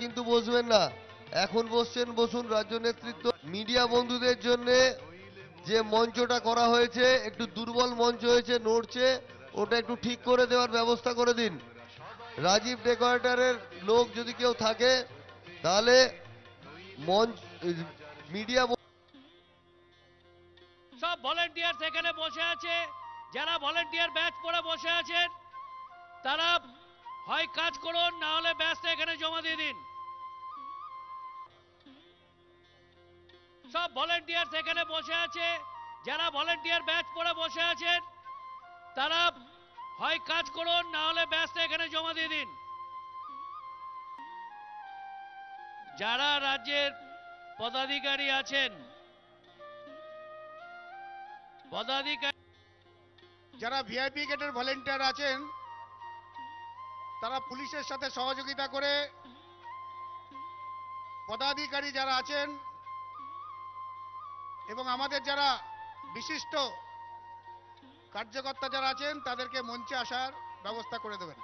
কিন্তু বসবেন না। এখন বসছেন বসুন। রাজ্য নেতৃত্ব মিডিয়া বন্ধুদের জন্য যে মঞ্চটা করা হয়েছে একটু দুর্বল মঞ্চ হয়েছে, নড়ছে, ওটা একটু ঠিক করে দেওয়ার ব্যবস্থা করে দিন। রাজীব ডেকোরেটরের লোক যদি কেউ থাকে তাহলে মঞ্চ মিডিয়া সব ভলেন্টিয়ার এখানে বসে আছে। যারা ভলেন্টিয়ার ব্যাচ পরে বসে আছেন তারা হয় কাজ করুন, না হলে ব্যাচটা এখানে জমা দিয়ে দিন। সব ভলেন্টিয়ার এখানে বসে আছে। যারা ভলেন্টিয়ার ব্যাচ পরে বসে আছেন তারা হয় কাজ করুন, না হলে ব্যাচটা এখানে জমা দিয়ে দিন। যারা রাজ্যের পদাধিকারী আছেন, পদাধিকারী যারা ভিআইপি গেটের ভলেন্টিয়ার আছেন তারা পুলিশের সাথে সহযোগিতা করে পদাধিকারী যারা আছেন এবং আমাদের যারা বিশিষ্ট কার্যকর্তা যারা আছেন তাদেরকে মঞ্চে আসার ব্যবস্থা করে দেবেন।